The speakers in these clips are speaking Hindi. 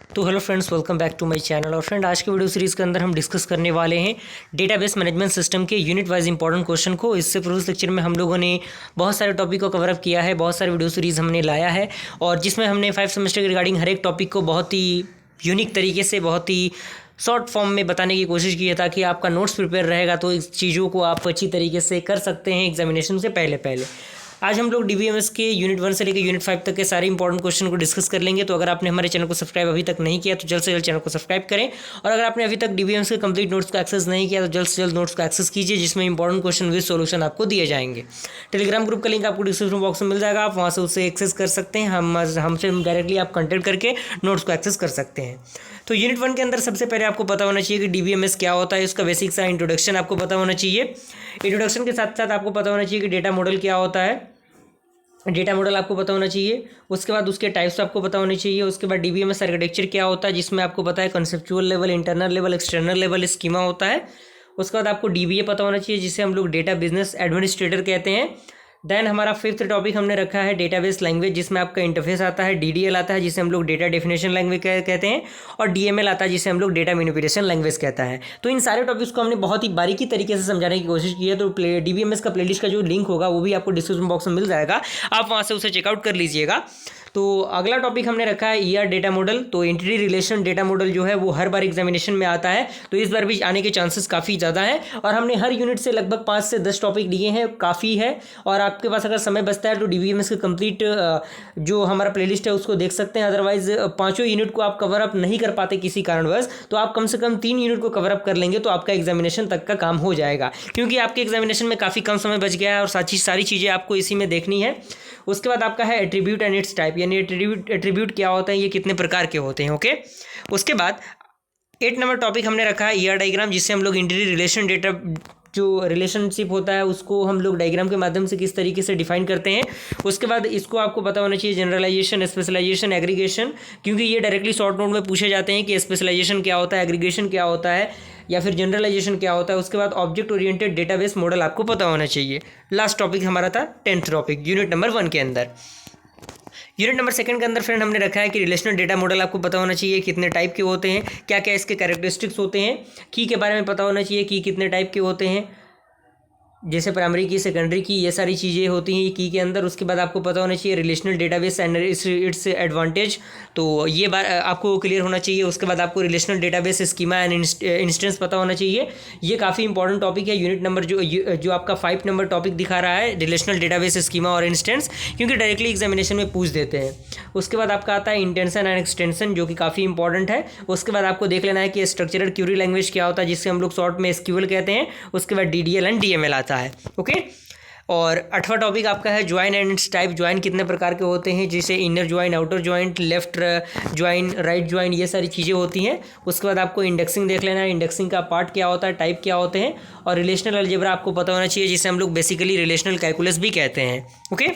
तो hello friends, welcome back to my channel. और फ्रेंड, आज के वीडियो सीरीज़ के अंदर हम डिस्कस करने वाले हैं डेटाबेस मैनेजमेंट सिस्टम के यूनिट वाइज इंपॉर्टेंट क्वेश्चन को। इससे प्रीवियस लेक्चर में हम लोगों ने बहुत सारे टॉपिक को कवर अप किया है, बहुत सारे वीडियो सीरीज़ हमने लाया है और जिसमें हमने 5 सेमेस्टर के रिगार्डिंग हर एक टॉपिक को बहुत ही यूनिक तरीके से, बहुत ही शॉर्ट फॉर्म में बताने की कोशिश की है ताकि आपका नोट्स प्रिपेयर रहेगा तो इस चीज़ों को आप अच्छी तरीके से कर सकते हैं एग्जामिनेशन से पहले। आज हम लोग डीबीएमएस के यूनिट 1 से लेकर यूनिट 5 तक के सारे इंपॉर्टेंट क्वेश्चन को डिस्कस कर लेंगे। तो अगर आपने हमारे चैनल को सब्सक्राइब अभी तक नहीं किया तो जल्द से जल्द चैनल को सब्सक्राइब करें, और अगर आपने अभी तक डीबीएमएस के कंप्लीट नोट्स को एक्सेस नहीं किया तो जल्द से जल्द नोट्स को एक्सेस कीजिए, जिसमें इंपॉर्टेंट क्वेश्चन विद सॉल्यूशन आपको दिए जाएंगे। टेलीग्राम ग्रुप का लिंक आपको डिस्क्रिप्शन बॉक्स में मिल जाएगा, आप वहाँ से उसे एक्सेस कर सकते हैं। हमसे डायरेक्टली आप कंटेक्ट करके नोट्स को एक्सेस कर सकते हैं। तो यूनिट 1 के अंदर सबसे पहले आपको पता होना चाहिए कि डीबीएमएस क्या होता है, उसका बेसिक सा इंट्रोडक्शन आपको पता होना चाहिए। इंट्रोडक्शन के साथ साथ आपको पता होना चाहिए कि डेटा मॉडल क्या होता है, डेटा मॉडल आपको पता होना चाहिए। उसके बाद उसके टाइप्स आपको पता होने चाहिए। उसके बाद डीबीएमएस आर्किटेक्चर क्या होता है, जिसमें आपको पता है conceptual level, internal level, external level schema होता है। उसके बाद आपको डीबीए पता होना चाहिए, जिसे हम लोग डेटा बिजनेस एडमिनिस्ट्रेटर कहते हैं। देन हमारा 5th टॉपिक हमने रखा है डेटाबेस लैंग्वेज, जिसमें आपका इंटरफेस आता है, डीडीएल आता है जिसे हम लोग डेटा डेफिनेशन लैंग्वेज कहते हैं, और डीएमएल आता है जिसे हम लोग डेटा मैनिपुलेशन लैंग्वेज कहता है। तो इन सारे टॉपिक्स को हमने बहुत ही बारीकी तरीके से समझाने की कोशिश की है। तो डीबीएमएस का प्लेलिस्ट का जो लिंक होगा वो भी आपको डिस्क्रिप्शन बॉक्स में मिल जाएगा, आप वहाँ से उसे चेकआउट कर लीजिएगा। तो अगला टॉपिक हमने रखा है ईआर डेटा मॉडल। तो एंटिटी रिलेशन डेटा मॉडल जो है वो हर बार एग्जामिनेशन में आता है, तो इस बार भी आने के चांसेस काफ़ी ज़्यादा है। और हमने हर यूनिट से लगभग 5 से 10 टॉपिक लिए हैं, काफ़ी है। और आपके पास अगर समय बचता है तो डीबीएमएस के कंप्लीट जो हमारा प्लेलिस्ट है उसको देख सकते हैं। अदरवाइज 5 यूनिट को आप कवर अप नहीं कर पाते किसी कारणवश, तो आप कम से कम 3 यूनिट को कवर अप कर लेंगे तो आपका एग्जामिनेशन तक का काम हो जाएगा, क्योंकि आपके एग्जामिनेशन में काफ़ी कम समय बच गया है और सारी चीज़ें आपको इसी में देखनी है। उसके बाद आपका है एट्रीब्यूट एंड इट्स टाइप, यानी एट्रीब्यूट क्या होता है, ये कितने प्रकार के होते हैं। ओके, उसके बाद 8 नंबर टॉपिक हमने रखा है ईआर डायग्राम, जिससे हम लोग एंटिटी रिलेशन डेटा जो रिलेशनशिप होता है उसको हम लोग डायग्राम के माध्यम से किस तरीके से डिफाइन करते हैं। उसके बाद इसको आपको पता होना चाहिए जनरलाइजेशन, स्पेशलाइजेशन, एग्रीगेशन, क्योंकि ये डायरेक्टली शॉर्ट नोट में पूछे जाते हैं कि स्पेशलाइजेशन क्या होता है, एग्रीगेशन क्या होता है, या फिर जनरलाइजेशन क्या होता है। उसके बाद ऑब्जेक्ट ओरिएंटेड डेटाबेस मॉडल आपको पता होना चाहिए। लास्ट टॉपिक हमारा था 10th टॉपिक यूनिट नंबर 1 के अंदर। यूनिट नंबर 2 के अंदर फ्रेंड हमने रखा है कि रिलेशनल डेटा मॉडल आपको पता होना चाहिए, कितने टाइप के होते हैं, क्या क्या इसके कैरेक्टरिस्टिक्स होते हैं। की के बारे में पता होना चाहिए, की कितने टाइप के होते हैं, जैसे प्राइमरी की, सेकेंडरी की, ये सारी चीज़ें होती हैं की के अंदर। उसके बाद आपको पता होना चाहिए relational database and it's advantage, तो ये बात आपको क्लियर होना चाहिए। उसके बाद आपको relational database schema and instance पता होना चाहिए। ये काफ़ी इंपॉर्टेंट टॉपिक है। यूनिट नंबर जो आपका 5 नंबर टॉपिक दिखा रहा है रिलेशनल डेटाबेस स्कीमा और इंस्टेंस, क्योंकि डायरेक्टली एग्जामिनेशन में पूछ देते हैं। उसके बाद आपका आता है इंटेंशन एंड एक्सटेंशन, जो कि काफ़ी इंपॉर्टेंट है। उसके बाद आपको देख लेना है कि स्ट्रक्चरड क्यूरी लैंग्वेज क्या होता है, जिससे हम लोग शॉर्ट में एसक्यूएल कहते हैं। उसके बाद डीडीएल एंड डीएमएल आता है। ओके, और 8वां टॉपिक आपका है join and it's type. Join कितने प्रकार के होते हैं, जैसे inner join, outer joint, left join, right join, ये सारी चीज़ें होती हैं। उसके बाद आपको इंडेक्सिंग देख लेना है, इंडेक्सिंग का पार्ट क्या होता है, टाइप क्या होते हैं। और रिलेशनल अलजेब्रा आपको पता होना चाहिए, जिसे हम लोग बेसिकली रिलेशनल कैलकुलस भी कहते हैं। ओके,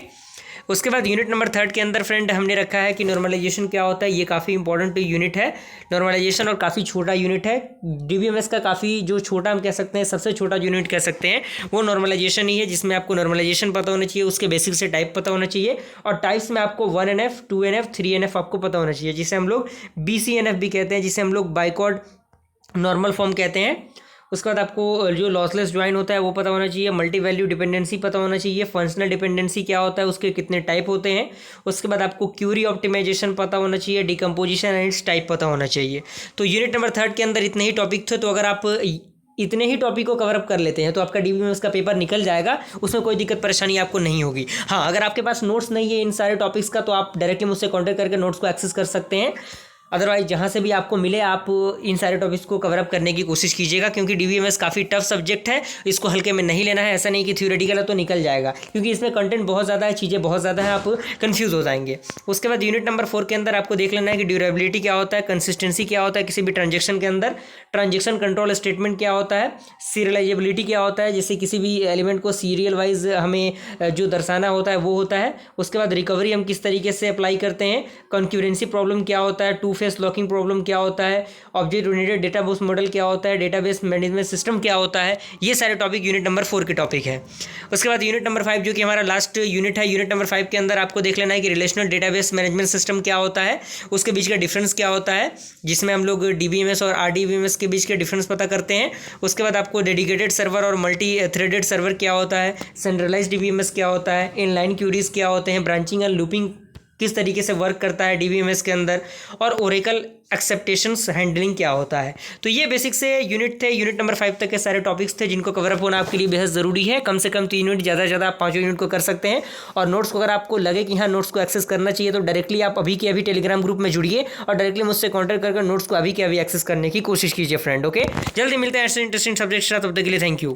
उसके बाद यूनिट नंबर 3 के अंदर फ्रेंड हमने रखा है कि नॉर्मलाइजेशन क्या होता है। ये काफ़ी इंपॉर्टेंट यूनिट है नॉर्मलाइजेशन, और काफ़ी छोटा यूनिट है। डीबीएमएस का काफ़ी जो छोटा हम कह सकते हैं, सबसे छोटा यूनिट कह सकते हैं, वो नॉर्मलाइजेशन ही है, जिसमें आपको नॉर्मलाइजेशन पता होना चाहिए, उसके बेसिक से टाइप पता होना चाहिए। और टाइप्स में आपको 1NF, 2NF, 3NF आपको पता होना चाहिए, जिसे हम लोग BCNF भी कहते हैं, जिसे हम लोग बाइकॉर्ड नॉर्मल फॉर्म कहते हैं। उसके बाद आपको जो लॉसलेस ज्वाइन होता है वो पता होना चाहिए, मल्टी वैल्यू डिपेंडेंसी पता होना चाहिए, फंक्शनल डिपेंडेंसी क्या होता है, उसके कितने टाइप होते हैं। उसके बाद आपको क्यूरी ऑप्टिमाइजेशन पता होना चाहिए, डिकम्पोजिशन एंड इट्स टाइप पता होना चाहिए। तो यूनिट नंबर 3 के अंदर इतने ही टॉपिक थे। तो अगर आप इतने ही टॉपिक को कवर अप कर लेते हैं तो आपका डीबीएमएस का पेपर निकल जाएगा, उसमें कोई दिक्कत परेशानी आपको नहीं होगी। हाँ, अगर आपके पास नोट्स नहीं है इन सारे टॉपिक्स का, तो आप डायरेक्टली मुझसे कॉन्टैक्ट करके नोट्स को एक्सेस कर सकते हैं। अदरवाइज जहाँ से भी आपको मिले आप इन सारे टॉपिक्स को कवर अप करने की कोशिश कीजिएगा, क्योंकि डीबीएमएस काफ़ी टफ सब्जेक्ट है, इसको हल्के में नहीं लेना है। ऐसा नहीं कि थ्योरेटिकल है तो निकल जाएगा, क्योंकि इसमें कंटेंट बहुत ज़्यादा है, चीज़ें बहुत ज़्यादा है, आप कंफ्यूज हो जाएंगे। उसके बाद यूनिट नंबर 4 के अंदर आपको देख लेना है कि ड्यूरेबिलिटी क्या होता है, कंसिस्टेंसी क्या होता है किसी भी ट्रांजेक्शन के अंदर, ट्रांजेक्शन कंट्रोल स्टेटमेंट क्या होता है, सीरियलाइजेबिलिटी क्या होता है, जैसे किसी भी एलिमेंट को सीरियल वाइज हमें जो दर्शाना होता है वो होता है। उसके बाद रिकवरी हम किस तरीके से अप्लाई करते हैं, कॉन्क्यूरेंसी प्रॉब्लम क्या होता है, टू इंटरफेस लॉकिंग प्रॉब्लम क्या होता है, ऑब्जेक्ट ओरिएंटेड डेटाबेस मॉडल क्या होता है, डेटाबेस मैनेजमेंट सिस्टम क्या होता है, ये सारे टॉपिक यूनिट नंबर 4 के टॉपिक है। उसके बाद यूनिट नंबर 5 जो कि हमारा लास्ट यूनिट है, यूनिट नंबर 5 के अंदर आपको देख लेना है कि रिलेशनल डेटाबेस मैनेजमेंट सिस्टम क्या होता है, उसके बीच का डिफरेंस क्या होता है, जिसमें हम लोग डीबीएमएस और आरडीबीएमएस के बीच के डिफरेंस पता करते हैं। उसके बाद आपको डेडिकेटेड सर्वर और मल्टी थ्रेडेड सर्वर क्या होता है, सेंट्रलाइज्ड डीबीएमएस क्या होता है, इनलाइन क्यूरीज क्या होते हैं, ब्रांचिंग एंड लूपिंग किस तरीके से वर्क करता है डीबीएमएस के अंदर, और ओरेकल एक्सेप्टेशंस हैंडलिंग क्या होता है। तो ये बेसिक से यूनिट थे, यूनिट नंबर 5 तक के सारे टॉपिक्स थे जिनको कवरअप होना आपके लिए बेहद ज़रूरी है। कम से कम 3 यूनिट, ज़्यादा से ज़्यादा आप 5 यूनिट को कर सकते हैं। और नोट्स को अगर आपको लगे कि हाँ नोट्स को एक्सेस करना चाहिए तो डायरेक्टली आप अभी के अभी टेलीग्राम ग्रुप में जुड़िए और डायरेक्टली मुझसे कॉन्टैक्ट करके नोट्स को अभी के अभी एक्सेस करने की कोशिश कीजिए फ्रेंड। ओके, जल्दी मिलते हैं ऐसे इंटरेस्टिंग सब्जेक्ट के साथ, तब तक के लिए थैंक यू।